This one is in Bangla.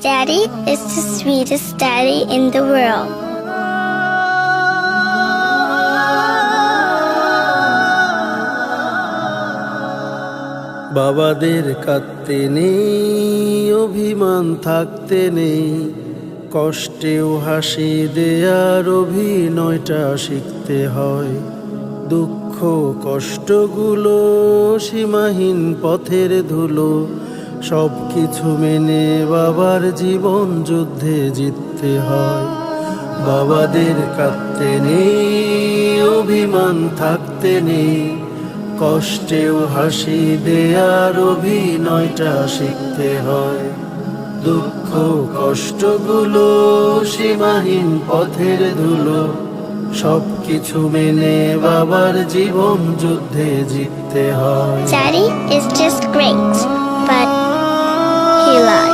Daddy is the sweetest daddy in the world. বাবাদের কাঁদতে নেই, অভিমান থাকতে নেই, কষ্টেও হাসি দেয়ার অভিনয়টা শিখতে হয়। দুঃখ কষ্টগুলো সীমাহীন পথের ধুলো, সব কিছু মেনে বাবার জীবন যুদ্ধে জিততে হয়। বাবাদের কাঁদতে নেই, অভিমান থাকতে নেই, কষ্টেও হাসি দেয়ার অভিনয়টা শিখতে হয়। দুঃখ কষ্টগুলো সীমাহীন পথের ধুলো, সব কিছু মেনে বাবার জীবন যুদ্ধে জিততে হয়। Daddy is just great, but he lies.